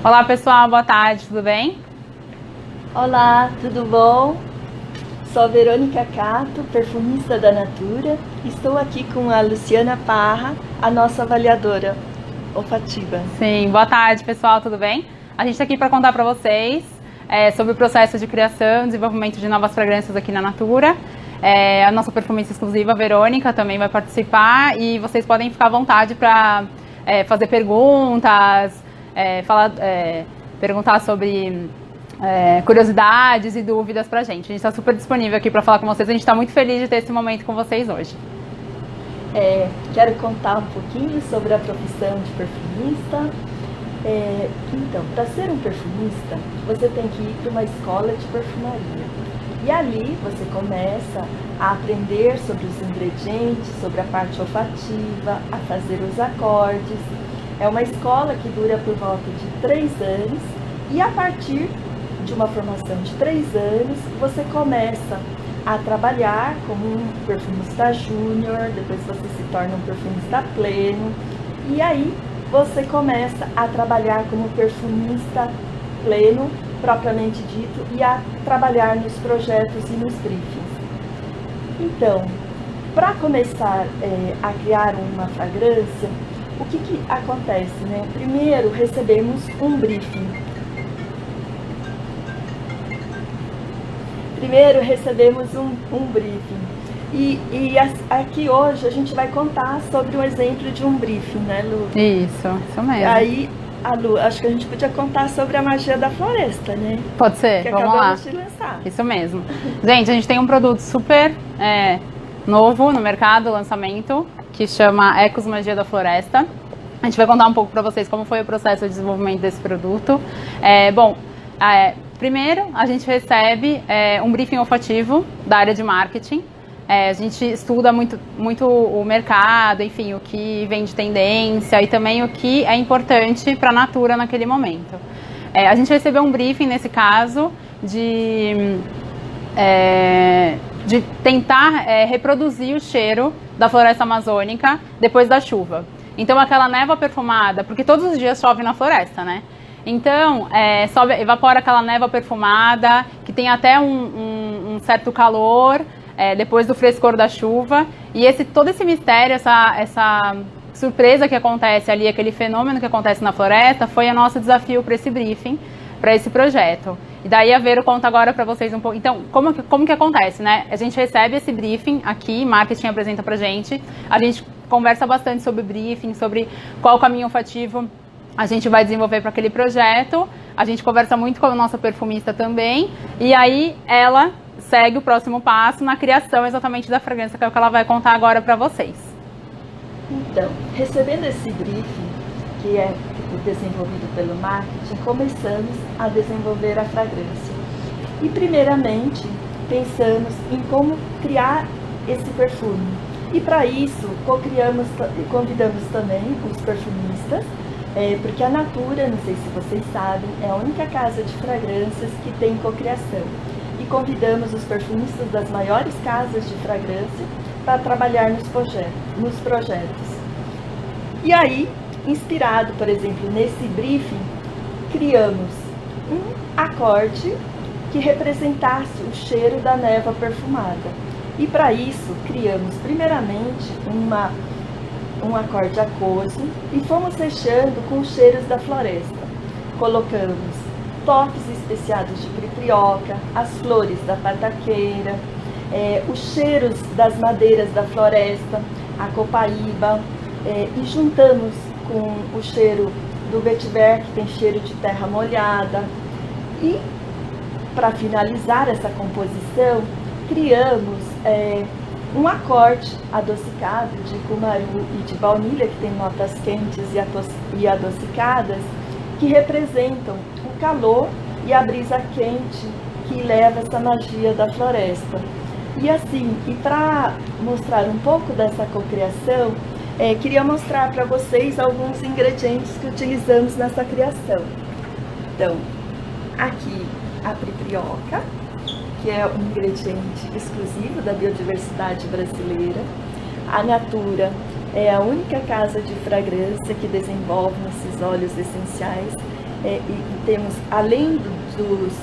Olá pessoal, boa tarde, tudo bem? Olá, tudo bom? Sou a Verônica Cato, perfumista da Natura. Estou aqui com a Luciana Parra, a nossa avaliadora olfativa. Sim, boa tarde pessoal, tudo bem? A gente está aqui para contar para vocês sobre o processo de criação e desenvolvimento de novas fragrâncias aqui na Natura. A nossa perfumista exclusiva, Verônica, também vai participar e vocês podem ficar à vontade para fazer perguntas, perguntar sobre curiosidades e dúvidas pra gente. A gente está super disponível aqui para falar com vocês. A gente está muito feliz de ter esse momento com vocês hoje. Quero contar um pouquinho sobre a profissão de perfumista. Então, para ser um perfumista, você tem que ir para uma escola de perfumaria. E ali você começa a aprender sobre os ingredientes, sobre a parte olfativa, a fazer os acordes. É uma escola que dura por volta de 3 anos e a partir de uma formação de 3 anos, você começa a trabalhar como um perfumista júnior, depois você se torna um perfumista pleno e aí você começa a trabalhar como perfumista pleno, propriamente dito, e a trabalhar nos projetos e nos briefings. Então, para começar a criar uma fragrância, o que acontece, né? Primeiro recebemos um briefing. E aqui hoje a gente vai contar sobre um exemplo de um briefing, né, Lu? Isso mesmo. Aí, Lu, acho que a gente podia contar sobre a magia da floresta, né? Pode ser, que vamos lá. De lançar. Isso mesmo. Gente, a gente tem um produto super novo no mercado, lançamento, que chama Ecos Magia da Floresta. A gente vai contar um pouco para vocês como foi o processo de desenvolvimento desse produto. Primeiro, a gente recebe um briefing olfativo da área de marketing. A gente estuda muito o mercado, enfim, o que vem de tendência e também o que é importante para a Natura naquele momento. A gente recebeu um briefing, nesse caso, de tentar reproduzir o cheiro da floresta amazônica depois da chuva. Então, aquela névoa perfumada, porque todos os dias chove na floresta, né? Então, evapora aquela névoa perfumada, que tem até um certo calor, depois do frescor da chuva. E todo esse mistério, essa surpresa que acontece ali, aquele fenômeno que acontece na floresta, foi o nosso desafio para esse briefing, para esse projeto. E daí a Vero conta agora para vocês um pouco. Então, como que acontece, né? A gente recebe esse briefing aqui, marketing apresenta pra gente, a gente conversa bastante sobre o briefing, sobre qual o caminho olfativo a gente vai desenvolver para aquele projeto, a gente conversa muito com a nossa perfumista também, e aí ela segue o próximo passo na criação exatamente da fragrância, que é o que ela vai contar agora para vocês. Então, recebendo esse briefing, que é desenvolvido pelo marketing, começamos a desenvolver a fragrância. E primeiramente, pensamos em como criar esse perfume. E para isso, convidamos também os perfumistas, porque a Natura, não sei se vocês sabem, é a única casa de fragrâncias que tem cocriação. E convidamos os perfumistas das maiores casas de fragrância para trabalhar nos projetos. E aí, inspirado, por exemplo, nesse briefing, criamos um acorde que representasse o cheiro da névoa perfumada. E para isso, criamos primeiramente um acorde aquoso e fomos fechando com os cheiros da floresta. Colocamos toques especiados de cripioca, as flores da pataqueira, os cheiros das madeiras da floresta, a copaíba, e juntamos com o cheiro do vetiver, que tem cheiro de terra molhada. E para finalizar essa composição, criamos um acorde adocicado de cumaru e de baunilha, que tem notas quentes e adocicadas, que representam o calor e a brisa quente que leva essa magia da floresta. E assim, para mostrar um pouco dessa cocriação, queria mostrar para vocês alguns ingredientes que utilizamos nessa criação. Então, aqui a cripioca, que é um ingrediente exclusivo da biodiversidade brasileira. A Natura é a única casa de fragrância que desenvolve esses óleos essenciais e temos, além dos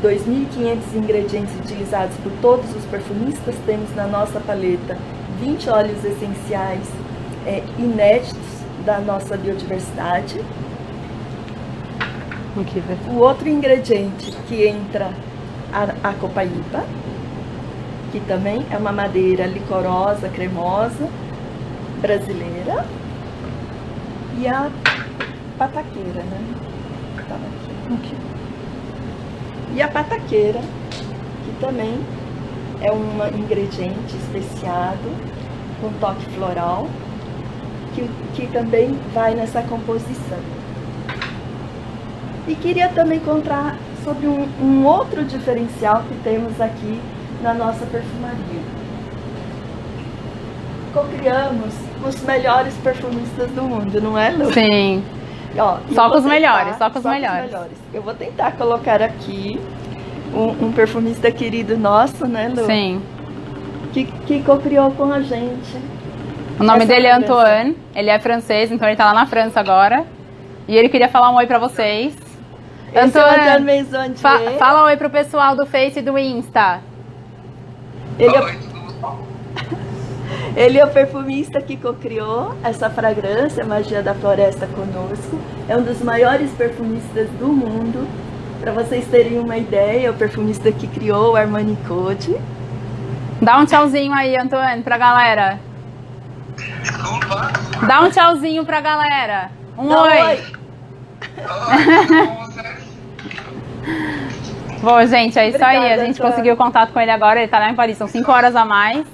2.500 ingredientes utilizados por todos os perfumistas, temos na nossa paleta 20 óleos essenciais inéditos da nossa biodiversidade. O outro ingrediente que entra, a copaíba, que também é uma madeira licorosa, cremosa, brasileira. E a pataqueira, né? Aqui. E a pataqueira, que também é um ingrediente especiado, com toque floral, que também vai nessa composição. E queria também contar sobre um outro diferencial que temos aqui na nossa perfumaria. Cocriamos os melhores perfumistas do mundo, não é, Lu? Sim. Ó, só com os melhores, só com os melhores. Eu vou tentar colocar aqui um perfumista querido nosso, né, Lu? Sim. Que cocriou com a gente. O nome dele é Antoine, ele é francês, então ele tá lá na França agora. E ele queria falar um oi pra vocês. Antoine, fala oi pro pessoal do Face e do Insta. Ele é o perfumista que cocriou essa fragrância, Magia da Floresta, conosco. É um dos maiores perfumistas do mundo. Para vocês terem uma ideia, é o perfumista que criou o Armani Code. Dá um tchauzinho aí, Antoine, pra galera. Desculpa. Dá um tchauzinho pra galera. Um Dá oi. Oi. Bom, gente, é isso. Obrigada, aí. A gente Antônio. conseguiu contato com ele agora. Ele tá lá em Paris, são 5 horas a mais.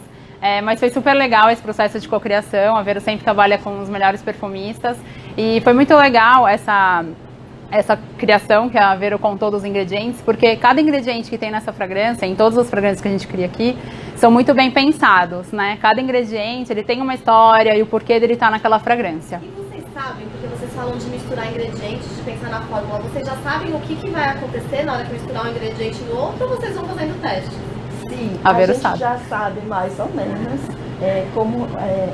Mas foi super legal esse processo de cocriação. A Vero sempre trabalha com os melhores perfumistas. E foi muito legal essa criação que a Vero contou dos ingredientes, porque cada ingrediente que tem nessa fragrância, em todas as fragrâncias que a gente cria aqui, são muito bem pensados, né? Cada ingrediente, ele tem uma história e o porquê dele estar naquela fragrância. E vocês sabem, porque vocês falam de misturar ingredientes, de pensar na fórmula, vocês já sabem o que vai acontecer na hora que misturar um ingrediente no outro, ou vocês vão fazendo teste? Sim, A a Vero gente sabe. já sabe mais ou menos como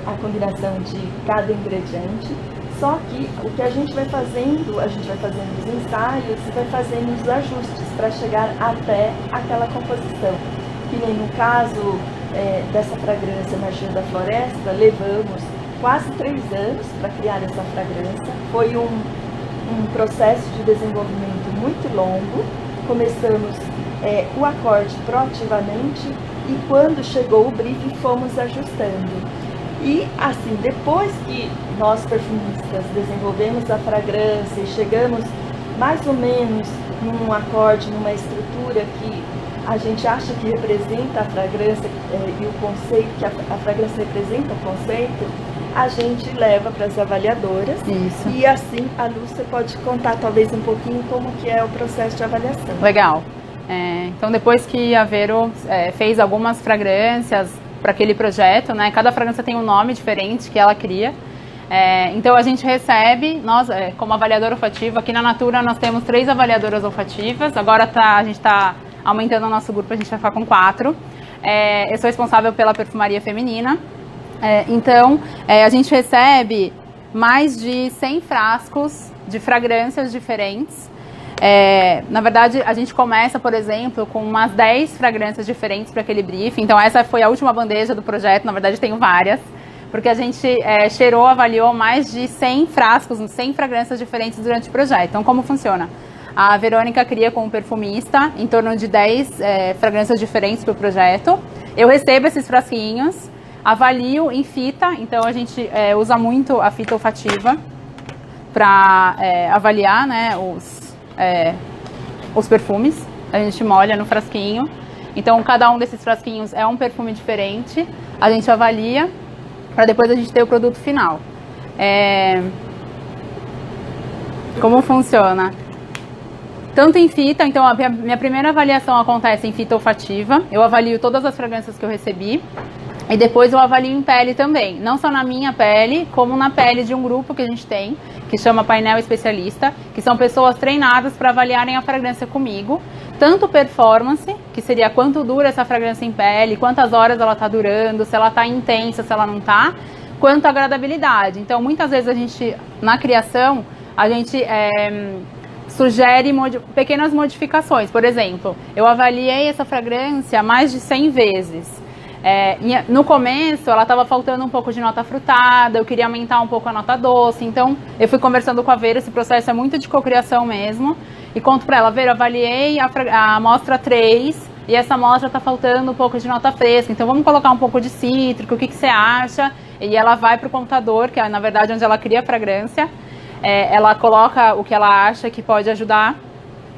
a combinação de cada ingrediente. Só que o que a gente vai fazendo os ensaios e vai fazendo os ajustes para chegar até aquela composição. Que nem no caso dessa fragrância Magia da Floresta, levamos quase 3 anos para criar essa fragrância. Foi um processo de desenvolvimento muito longo. Começamos o acorde proativamente e quando chegou o briefing fomos ajustando. E assim, depois que nós perfumistas desenvolvemos a fragrância e chegamos mais ou menos num acorde, numa estrutura que a gente acha que representa a fragrância e o conceito, que a fragrância representa o conceito, a gente leva para as avaliadoras. Isso. E assim, a Lúcia pode contar talvez um pouquinho como que é o processo de avaliação. Legal. Então, depois que a Vero fez algumas fragrâncias para aquele projeto, né? Cada fragrância tem um nome diferente que ela cria. Então a gente recebe, nós como avaliadora olfativa, aqui na Natura nós temos 3 avaliadoras olfativas, agora a gente está aumentando o nosso grupo, a gente vai ficar com 4. Eu sou responsável pela perfumaria feminina, então a gente recebe mais de 100 frascos de fragrâncias diferentes. Na verdade, a gente começa, por exemplo, com umas 10 fragrâncias diferentes para aquele briefing. Então, essa foi a última bandeja do projeto. Na verdade, tenho várias. Porque a gente avaliou mais de 100 frascos, 100 fragrâncias diferentes durante o projeto. Então, como funciona? A Verônica cria com o perfumista em torno de 10 fragrâncias diferentes para o projeto. Eu recebo esses frasquinhos, avalio em fita. Então, a gente usa muito a fita olfativa para avaliar, né, os perfumes. A gente molha no frasquinho. Então, cada um desses frasquinhos é um perfume diferente. A gente avalia para depois a gente ter o produto final. Como funciona? Tanto em fita, então a minha primeira avaliação acontece em fita olfativa. Eu avalio todas as fragrâncias que eu recebi. E depois eu avalio em pele também. Não só na minha pele, como na pele de um grupo que a gente tem, que chama Painel Especialista, que são pessoas treinadas para avaliarem a fragrância comigo. Tanto performance, que seria quanto dura essa fragrância em pele, quantas horas ela está durando, se ela está intensa, se ela não está, quanto agradabilidade. Então, muitas vezes a gente, na criação, a gente sugere pequenas modificações. Por exemplo, eu avaliei essa fragrância mais de 100 vezes. No começo, ela estava faltando um pouco de nota frutada, eu queria aumentar um pouco a nota doce, então eu fui conversando com a Vera, esse processo é muito de cocriação mesmo, e conto para ela, Vera, eu avaliei a amostra 3, e essa amostra está faltando um pouco de nota fresca, então vamos colocar um pouco de cítrico, o que você acha? E ela vai para o computador, que é na verdade onde ela cria a fragrância, ela coloca o que ela acha que pode ajudar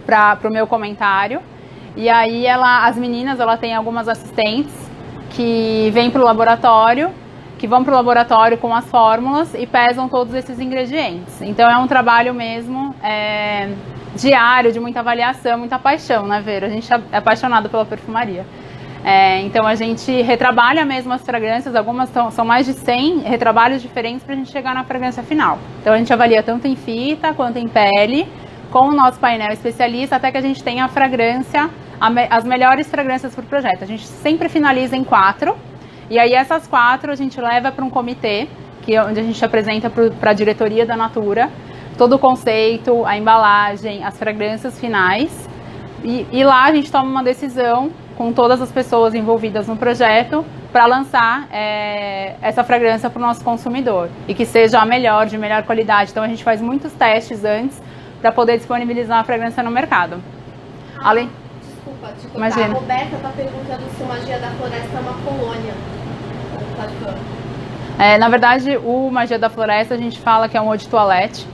para o meu comentário, e aí as meninas, ela tem algumas assistentes, que vêm para o laboratório, que vão para o laboratório com as fórmulas e pesam todos esses ingredientes. Então é um trabalho mesmo diário, de muita avaliação, muita paixão, né, Vera? A gente é apaixonado pela perfumaria. Então a gente retrabalha mesmo as fragrâncias, algumas são mais de 100 retrabalhos diferentes para a gente chegar na fragrância final. Então a gente avalia tanto em fita quanto em pele, com o nosso painel especialista, até que a gente tenha a fragrância, as melhores fragrâncias para o projeto. A gente sempre finaliza em 4, e aí essas 4 a gente leva para um comitê, onde a gente apresenta para a diretoria da Natura, todo o conceito, a embalagem, as fragrâncias finais, e lá a gente toma uma decisão com todas as pessoas envolvidas no projeto para lançar essa fragrância para o nosso consumidor, e que seja a melhor, de melhor qualidade. Então a gente faz muitos testes antes para poder disponibilizar a fragrância no mercado. Desculpa te cortar. Imagina. A Roberta está perguntando se o Magia da Floresta é uma colônia. Na verdade, o Magia da Floresta a gente fala que é um eau de toilette,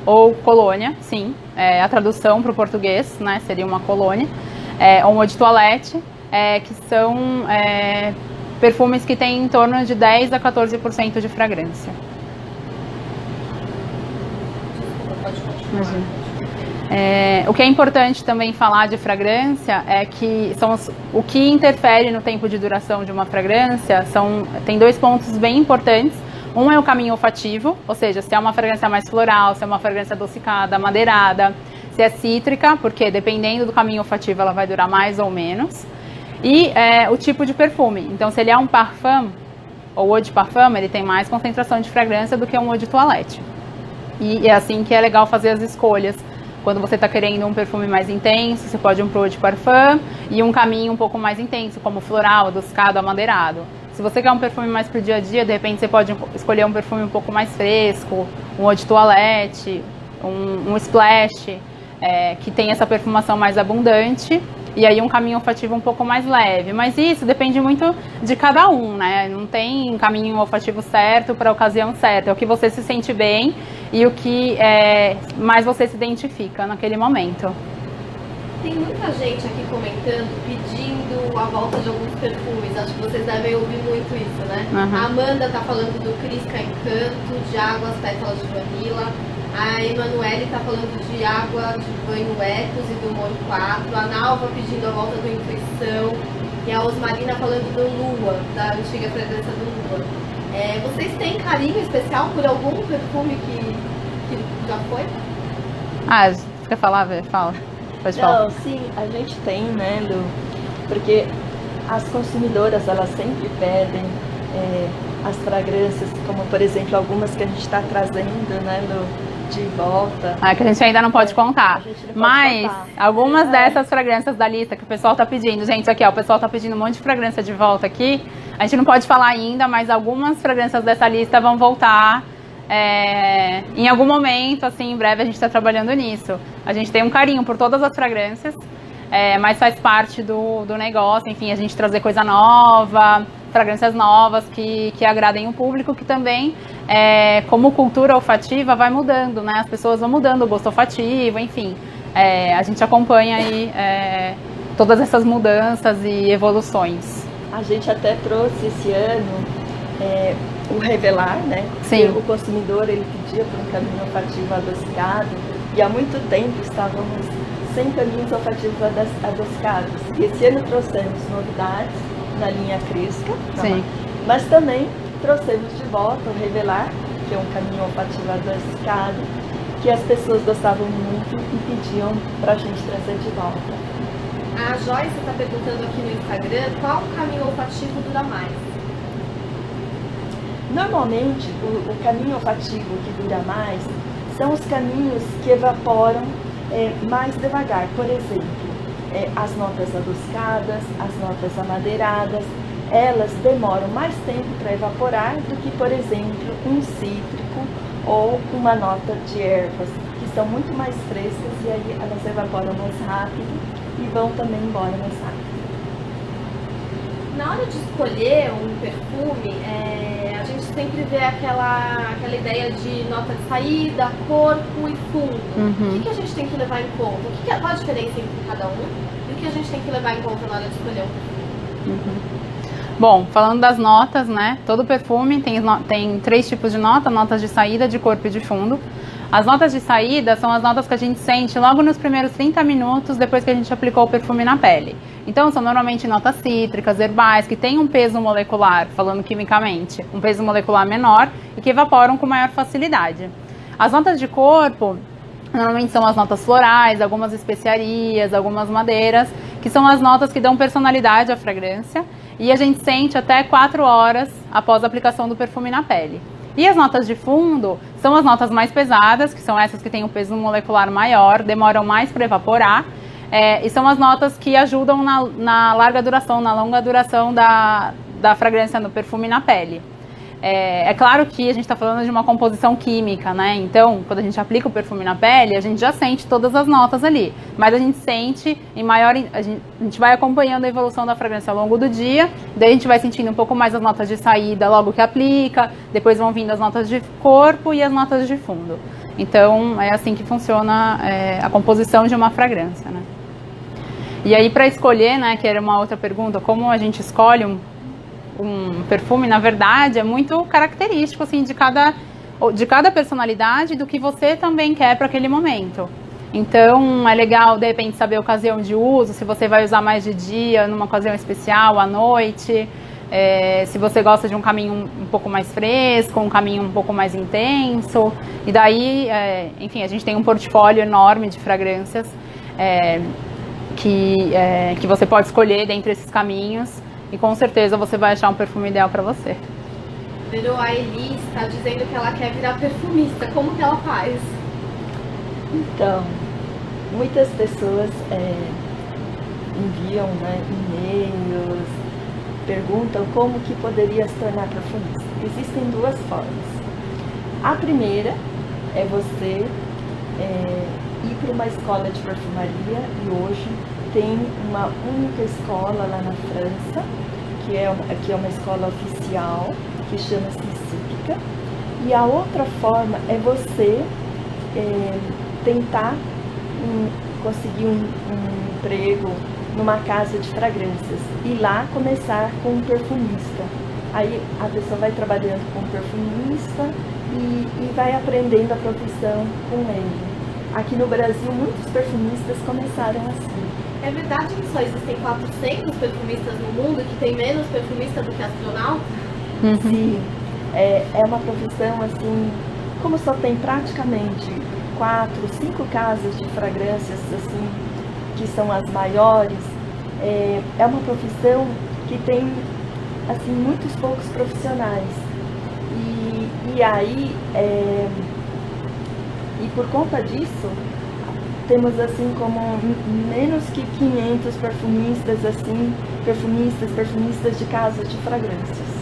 ou colônia, sim. A tradução para o português, né, seria uma colônia. Um eau de toilette, que são perfumes que têm em torno de 10 a 14% de fragrância. Pode continuar. Imagina. O que é importante também falar de fragrância é que o que interfere no tempo de duração de uma fragrância tem 2 pontos bem importantes. Um é o caminho olfativo, ou seja, se é uma fragrância mais floral, se é uma fragrância adocicada, madeirada, se é cítrica, porque dependendo do caminho olfativo ela vai durar mais ou menos. E o tipo de perfume. Então, se ele é um parfum, ou eau de parfum, ele tem mais concentração de fragrância do que um eau de toilette. E é assim que é legal fazer as escolhas. Quando você está querendo um perfume mais intenso, você pode ir para o eau de parfum, e um caminho um pouco mais intenso, como floral, adocicado, amadeirado. Se você quer um perfume mais para o dia a dia, de repente você pode escolher um perfume um pouco mais fresco, um eau de toilette, um splash, que tem essa perfumação mais abundante, e aí um caminho olfativo um pouco mais leve. Mas isso depende muito de cada um, né? Não tem caminho olfativo certo para a ocasião certa. É o que você se sente bem e o que mais você se identifica naquele momento. Tem muita gente aqui comentando, pedindo a volta de alguns perfumes. Acho que vocês devem ouvir muito isso, né? Uhum. A Amanda tá falando do Crisca Encanto, de Águas Pétalas de Vanilla. A Emanuele tá falando de Água de Banho Ecos e do Moro 4. A Nalva pedindo a volta do Intuição. E a Osmarina falando do Lua, da antiga fragrância do Lua. Vocês têm carinho especial por algum perfume que já foi? Você quer falar, Vê? Fala. Pode falar. Não, sim, a gente tem, né, Lu? Porque as consumidoras, elas sempre pedem as fragrâncias, como por exemplo, algumas que a gente está trazendo, né, Lu, de volta. Que a gente ainda não pode contar. Mas contar. algumas dessas fragrâncias da lista que o pessoal tá pedindo, gente, aqui ó, o pessoal tá pedindo um monte de fragrância de volta aqui. A gente não pode falar ainda, mas algumas fragrâncias dessa lista vão voltar. Em algum momento, assim, em breve a gente está trabalhando nisso. A gente tem um carinho por todas as fragrâncias, mas faz parte do negócio, enfim, a gente trazer coisa nova, fragrâncias novas que agradem o público, que também, como cultura olfativa, vai mudando, né? As pessoas vão mudando o gosto olfativo, enfim. A gente acompanha aí todas essas mudanças e evoluções. A gente até trouxe esse ano o Revelar, né? Sim. O consumidor, ele pedia por um caminho olfativo adocicado, e há muito tempo estávamos sem caminhos olfativos adocicados. E esse ano trouxemos novidades na linha Crisca, Sim. mas também trouxemos de volta o Revelar, que é um caminho olfativo adocicado, que as pessoas gostavam muito e pediam para a gente trazer de volta. A Joyce está perguntando aqui no Instagram qual caminho olfativo dura mais. Normalmente, o caminho olfativo que dura mais são os caminhos que evaporam mais devagar. Por exemplo, as notas adocicadas, as notas amadeiradas, elas demoram mais tempo para evaporar do que, por exemplo, um cítrico ou uma nota de ervas, que são muito mais frescas e aí elas evaporam mais rápido e vão também embora mais rápido. Na hora de escolher um perfume, a gente sempre vê aquela ideia de nota de saída, corpo e fundo. Uhum. O que a gente tem que levar em conta? Qual a diferença entre cada um? E o que a gente tem que levar em conta na hora de escolher um perfume? Uhum. Bom, falando das notas, né? Todo perfume tem 3 tipos de nota: notas de saída, de corpo e de fundo. As notas de saída são as notas que a gente sente logo nos primeiros 30 minutos depois que a gente aplicou o perfume na pele. Então, são normalmente notas cítricas, herbais, que têm um peso molecular, falando quimicamente, um peso molecular menor e que evaporam com maior facilidade. As notas de corpo normalmente são as notas florais, algumas especiarias, algumas madeiras, que são as notas que dão personalidade à fragrância e a gente sente até 4 horas após a aplicação do perfume na pele. E as notas de fundo são as notas mais pesadas, que são essas que têm um peso molecular maior, demoram mais para evaporar, e são as notas que ajudam na longa duração da fragrância no perfume na pele. É claro que a gente está falando de uma composição química, né? Então, quando a gente aplica o perfume na pele, a gente já sente todas as notas ali. Mas a gente sente a gente vai acompanhando a evolução da fragrância ao longo do dia. Daí a gente vai sentindo um pouco mais as notas de saída logo que aplica. Depois vão vindo as notas de corpo e as notas de fundo. Então, é assim que funciona a composição de uma fragrância, né? E aí, para escolher, né, que era uma outra pergunta, como a gente escolhe um perfume, na verdade, é muito característico assim, de cada personalidade, do que você também quer para aquele momento. Então, é legal, de repente, saber a ocasião de uso, se você vai usar mais de dia, numa ocasião especial, à noite, se você gosta de um caminho um pouco mais fresco, um caminho um pouco mais intenso. E daí, enfim, a gente tem um portfólio enorme de fragrâncias que você pode escolher dentre esses caminhos. E com certeza você vai achar um perfume ideal para você. Verô, a Elis está dizendo que ela quer virar perfumista. Como que ela faz? Então, muitas pessoas enviam, né, e-mails, perguntam como que poderia se tornar perfumista. Existem 2 formas. A primeira é você ir para uma escola de perfumaria, e hoje tem uma única escola lá na França, que é uma escola oficial, que chama-se CIPICA. E a outra forma é você tentar conseguir um emprego numa casa de fragrâncias e lá começar com um perfumista. Aí a pessoa vai trabalhando com um perfumista e vai aprendendo a profissão com ele. Aqui no Brasil, muitos perfumistas começaram assim. É verdade que só existem 400 perfumistas no mundo, que tem menos perfumista do que astronauta? Sim, é uma profissão assim, como só tem praticamente 4, 5 casas de fragrâncias assim, que são as maiores, é uma profissão que tem assim, muitos poucos profissionais. E aí, e por conta disso, temos assim como menos que 500 perfumistas, assim, perfumistas de casas de fragrâncias.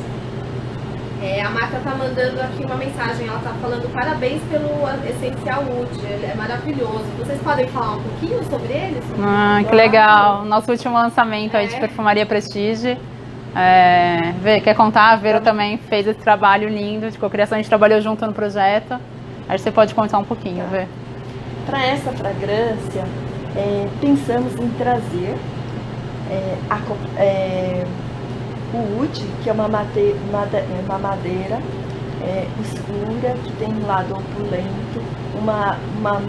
A Marta tá mandando aqui uma mensagem, ela tá falando parabéns pelo Essencial Wood, ele é maravilhoso. Vocês podem falar um pouquinho sobre ele? Que legal, nosso último lançamento aí de Perfumaria Prestige. Quer contar? A Vero também fez esse trabalho lindo de cocriação, a gente trabalhou junto no projeto. Acho que você pode contar um pouquinho, Vê. Para essa fragrância, pensamos em trazer o wood, que é uma madeira escura, que tem um lado opulento, uma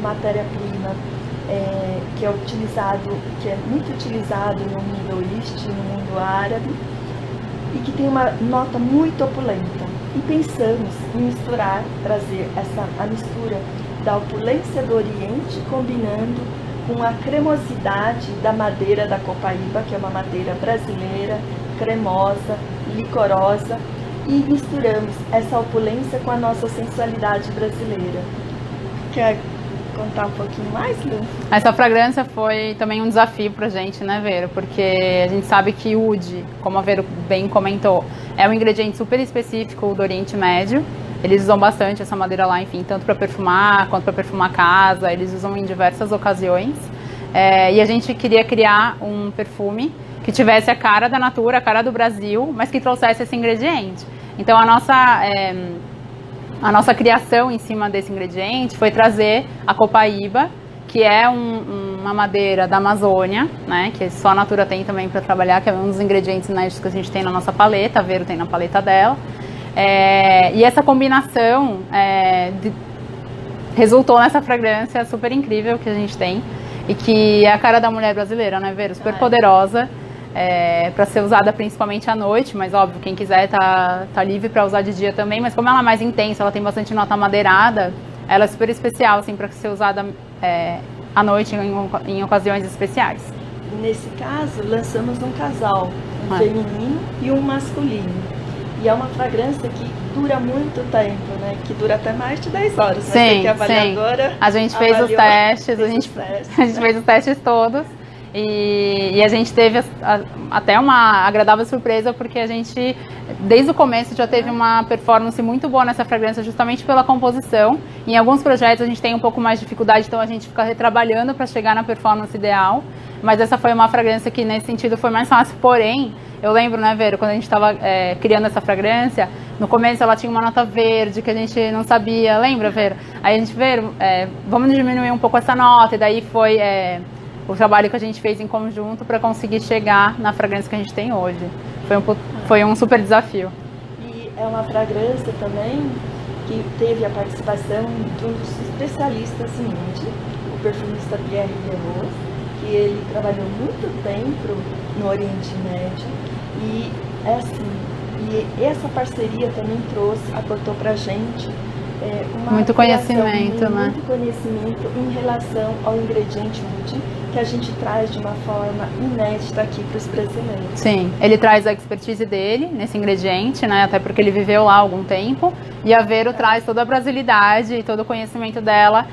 matéria-prima que é muito utilizado no Middle East, no mundo árabe, e que tem uma nota muito opulenta. E pensamos em trazer a mistura da opulência do Oriente, combinando com a cremosidade da madeira da Copaíba, que é uma madeira brasileira, cremosa, licorosa, e misturamos essa opulência com a nossa sensualidade brasileira, que contar um pouquinho mais, Lu? Essa fragrância foi também um desafio pra gente, né, Vero? Porque a gente sabe que o oud, como a Vero bem comentou, é um ingrediente super específico do Oriente Médio. Eles usam bastante essa madeira lá, enfim, tanto para perfumar quanto para perfumar a casa. Eles usam em diversas ocasiões. E a gente queria criar um perfume que tivesse a cara da Natura, a cara do Brasil, mas que trouxesse esse ingrediente. Então a nossa criação em cima desse ingrediente foi trazer a copaíba, que é uma madeira da Amazônia, né, que só a Natura tem também para trabalhar, que é um dos ingredientes inéditos que a gente tem na nossa paleta, a Vero tem na paleta dela. E essa combinação resultou nessa fragrância super incrível que a gente tem e que é a cara da mulher brasileira, né, Vero? Super poderosa, para ser usada principalmente à noite, mas óbvio, quem quiser tá livre para usar de dia também, mas como ela é mais intensa, ela tem bastante nota madeirada, ela é super especial, assim, para ser usada à noite em ocasiões especiais. Nesse caso, lançamos um casal, um feminino e um masculino. E é uma fragrância que dura muito tempo, né? Que dura até mais de 10 horas. Sim, que a avaliadora sim. A gente fez os testes, a gente fez os testes todos. E a gente teve até uma agradável surpresa, porque a gente, desde o começo, já teve uma performance muito boa nessa fragrância, justamente pela composição. Em alguns projetos a gente tem um pouco mais de dificuldade, então a gente fica retrabalhando para chegar na performance ideal. Mas essa foi uma fragrância que, nesse sentido, foi mais fácil. Porém, eu lembro, né, Vero, quando a gente estava criando essa fragrância, no começo ela tinha uma nota verde que a gente não sabia. Lembra, Vero? Aí a gente, Vero, vamos diminuir um pouco essa nota. E daí foi o trabalho que a gente fez em conjunto para conseguir chegar na fragrância que a gente tem hoje. Foi um super desafio. E é uma fragrância também que teve a participação de um dos especialistas em Índia, o perfumista Pierre Leroux, que ele trabalhou muito tempo no Oriente Médio. E essa parceria também aportou para a gente muito conhecimento, né? Muito conhecimento em relação ao ingrediente oud, que a gente traz de uma forma inédita aqui para os brasileiros. Sim, ele traz a expertise dele nesse ingrediente, né? Até porque ele viveu lá há algum tempo. E a Vero traz toda a brasilidade e todo o conhecimento dela,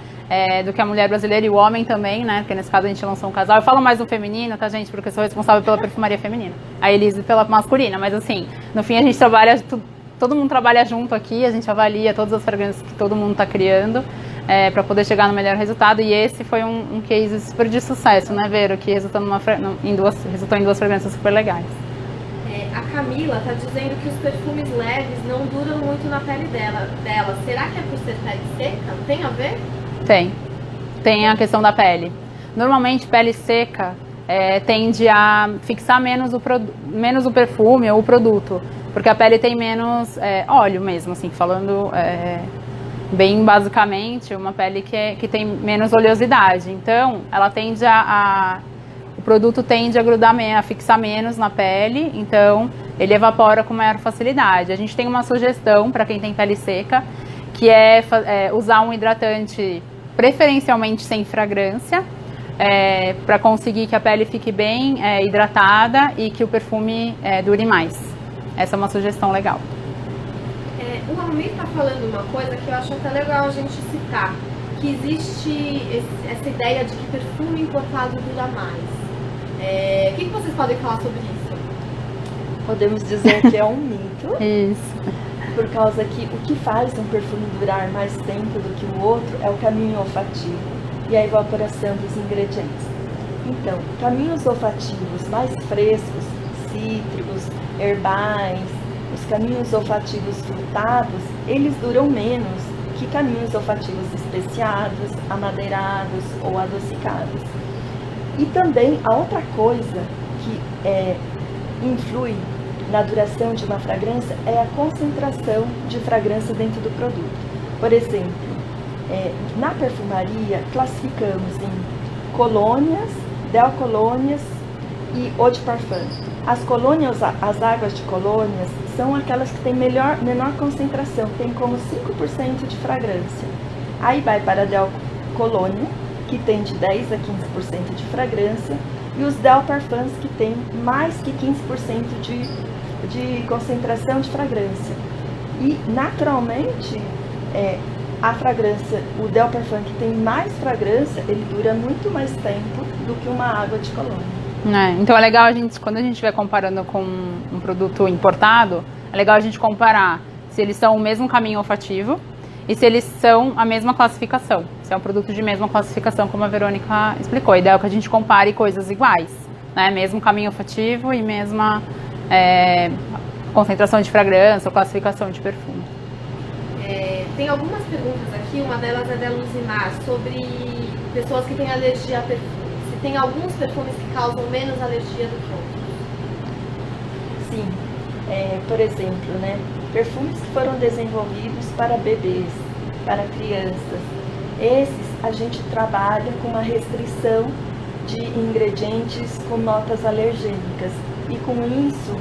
do que a mulher brasileira e o homem também, né? Porque nesse caso a gente lançou um casal. Eu falo mais do feminino, tá, gente? Porque eu sou responsável pela perfumaria feminina. A Elise pela masculina. Mas assim, no fim a gente trabalha, todo mundo trabalha junto aqui, a gente avalia todas as fragrâncias que todo mundo está criando para poder chegar no melhor resultado. E esse foi um case super de sucesso, né, Vero? Que resultou em duas fragrâncias super legais. A Camila está dizendo que os perfumes leves não duram muito na pele dela. Será que é por ser pele seca? Tem a ver? Tem a questão da pele. Normalmente, pele seca tende a fixar menos o perfume ou o produto, porque a pele tem menos óleo mesmo, assim, falando bem basicamente, uma pele que tem menos oleosidade. Então, ela tende o produto tende a grudar, a fixar menos na pele, então ele evapora com maior facilidade. A gente tem uma sugestão para quem tem pele seca, que é usar um hidratante preferencialmente sem fragrância, para conseguir que a pele fique bem hidratada e que o perfume dure mais. Essa é uma sugestão legal. O Almir está falando uma coisa que eu acho até legal a gente citar, que existe essa ideia de que perfume importado dura mais. O que vocês podem falar sobre isso? Podemos dizer que é um mito. Isso. Por causa que o que faz um perfume durar mais tempo do que o outro é o caminho olfativo e a evaporação dos ingredientes. Então, caminhos olfativos mais frescos, cítricos, herbais, os caminhos olfativos frutados, eles duram menos que caminhos olfativos especiados, amadeirados ou adocicados. E também a outra coisa que influi na duração de uma fragrância é a concentração de fragrância dentro do produto. Por exemplo, na perfumaria classificamos em colônias, delcolônias e eau de parfum. As águas de colônias são aquelas que têm menor concentração, tem como 5% de fragrância. Aí vai para a delcolônia, que tem de 10 a 15% de fragrância, e os del parfums, que tem mais que 15% de concentração de fragrância. E naturalmente a fragrância, o Del Parfum que tem mais fragrância, ele dura muito mais tempo do que uma água de colônia. Então é legal quando a gente estiver comparando com um produto importado, é legal a gente comparar se eles são o mesmo caminho olfativo e se eles são a mesma classificação. Se é um produto de mesma classificação, como a Verônica explicou. O ideal é que a gente compare coisas iguais, né? Mesmo caminho olfativo e mesma concentração de fragrância ou classificação de perfume. Tem algumas perguntas aqui, uma delas é da Luzimar, sobre pessoas que têm alergia a perfume. Se tem alguns perfumes que causam menos alergia do que outros? Sim, por exemplo, né, perfumes que foram desenvolvidos para bebês, para crianças, esses a gente trabalha com uma restrição de ingredientes com notas alergênicas e com isso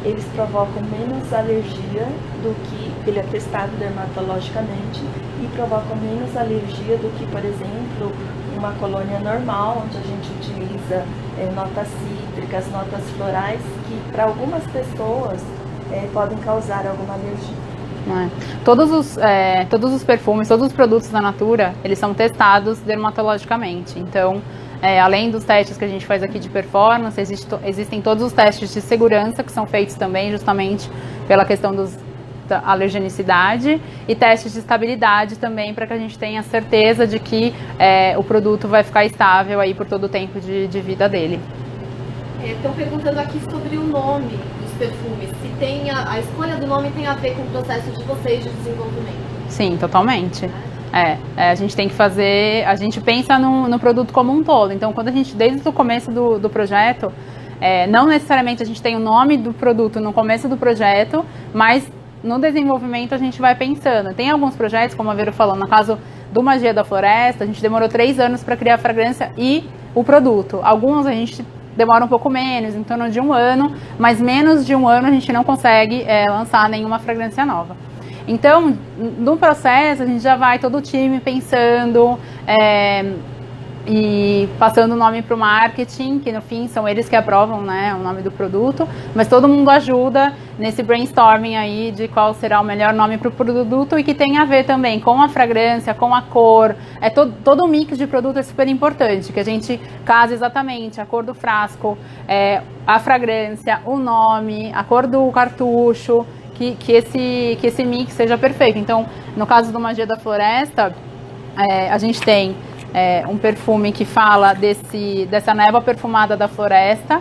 eles provocam menos alergia do que, ele é testado dermatologicamente, e provocam menos alergia do que, por exemplo, uma colônia normal, onde a gente utiliza notas cítricas, notas florais, que para algumas pessoas podem causar alguma alergia. Todos os perfumes, todos os produtos da Natura, eles são testados dermatologicamente. Então, além dos testes que a gente faz aqui de performance, existem todos os testes de segurança que são feitos também justamente pela questão da alergenicidade e testes de estabilidade também para que a gente tenha certeza de que o produto vai ficar estável aí por todo o tempo de vida dele. Estão perguntando aqui sobre o nome dos perfumes, se tem a escolha do nome tem a ver com o processo de vocês de desenvolvimento. Sim, totalmente. A gente tem que fazer, a gente pensa no produto como um todo. Então, quando a gente, desde o começo do projeto, não necessariamente a gente tem o nome do produto no começo do projeto, mas no desenvolvimento a gente vai pensando. Tem alguns projetos, como a Vera falou, no caso do Magia da Floresta, a gente demorou 3 anos para criar a fragrância e o produto. Alguns a gente demora um pouco menos, em torno de 1 ano, mas menos de 1 ano a gente não consegue lançar nenhuma fragrância nova. Então, no processo, a gente já vai todo o time pensando e passando o nome para o marketing, que no fim são eles que aprovam, né, o nome do produto, mas todo mundo ajuda nesse brainstorming aí de qual será o melhor nome para o produto e que tem a ver também com a fragrância, com a cor. Todo o mix de produto é super importante, que a gente case exatamente a cor do frasco, a fragrância, o nome, a cor do cartucho, que esse mix seja perfeito. Então, no caso do Magia da Floresta, a gente tem um perfume que fala dessa névoa perfumada da floresta.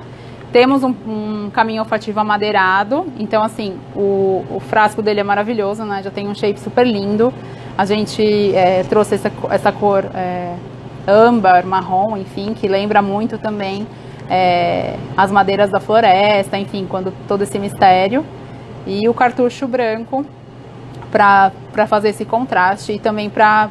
Temos um caminho olfativo amadeirado. Então, assim, o frasco dele é maravilhoso, né? Já tem um shape super lindo. A gente trouxe essa cor âmbar, marrom, enfim, que lembra muito também as madeiras da floresta, enfim, todo esse mistério. E o cartucho branco para fazer esse contraste e também para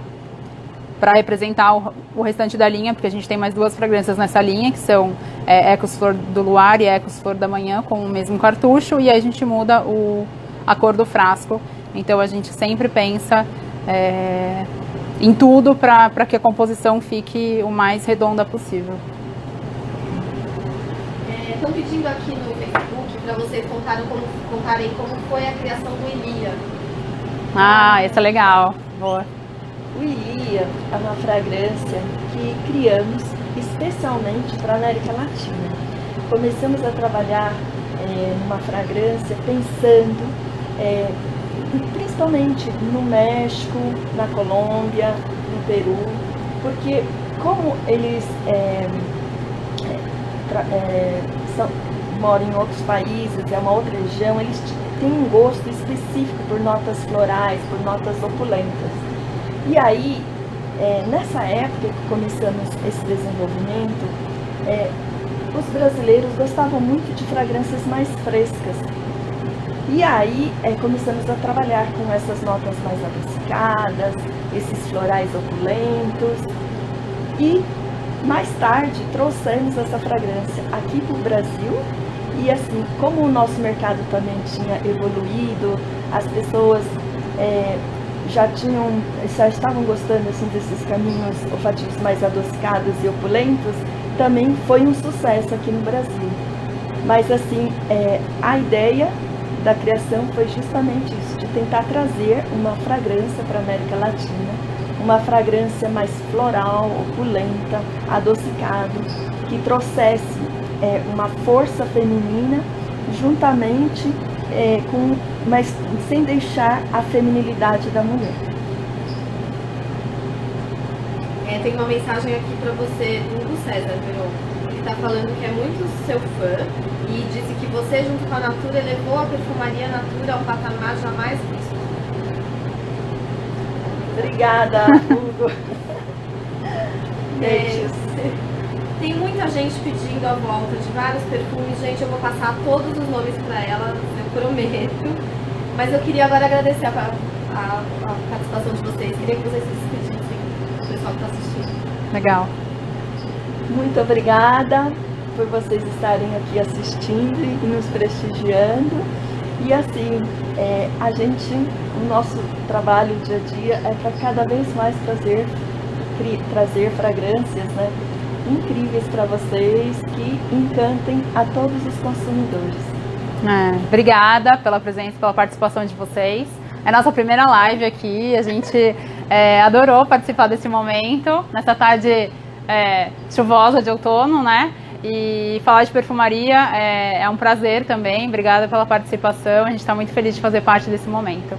representar o restante da linha, porque a gente tem mais 2 fragrâncias nessa linha, que são Ecos Flor do Luar e Ecos Flor da Manhã, com o mesmo cartucho, e aí a gente muda a cor do frasco. Então a gente sempre pensa em tudo para que a composição fique o mais redonda possível. Estão pedindo aqui no Facebook para vocês contarem como foi a criação do Ilia. Essa é legal. Boa. O Ilia é uma fragrância que criamos especialmente para a América Latina. Começamos a trabalhar numa fragrância pensando principalmente no México, na Colômbia, no Peru, porque como eles moram em outros países, é uma outra região, eles têm um gosto específico por notas florais, por notas opulentas. E aí, nessa época que começamos esse desenvolvimento, os brasileiros gostavam muito de fragrâncias mais frescas. E aí, começamos a trabalhar com essas notas mais adocicadas, esses florais opulentos. E mais tarde trouxemos essa fragrância aqui para o Brasil e assim, como o nosso mercado também tinha evoluído, as pessoas já estavam gostando assim, desses caminhos olfativos mais adocicados e opulentos, também foi um sucesso aqui no Brasil. Mas assim, a ideia da criação foi justamente isso, de tentar trazer uma fragrância para a América Latina, uma fragrância mais floral, opulenta, adocicado, que trouxesse uma força feminina juntamente mas sem deixar a feminilidade da mulher. Tem uma mensagem aqui para você do César, Verô. Ele está falando que é muito seu fã e disse que você, junto com a Natura, elevou a perfumaria Natura ao patamar jamais visto. Obrigada, Hugo. Tem muita gente pedindo a volta de vários perfumes. Gente, eu vou passar todos os nomes para ela, eu prometo. Mas eu queria agora agradecer a participação de vocês. Queria que vocês se despedissem do pessoal que está assistindo. Legal. Muito obrigada por vocês estarem aqui assistindo e nos prestigiando. E assim, o nosso trabalho dia a dia é para cada vez mais trazer fragrâncias, né, incríveis para vocês, que encantem a todos os consumidores. Obrigada pela presença, pela participação de vocês. É a nossa primeira live aqui, a gente adorou participar desse momento, nessa tarde chuvosa de outono, né? E falar de perfumaria é um prazer também. Obrigada pela participação, a gente está muito feliz de fazer parte desse momento.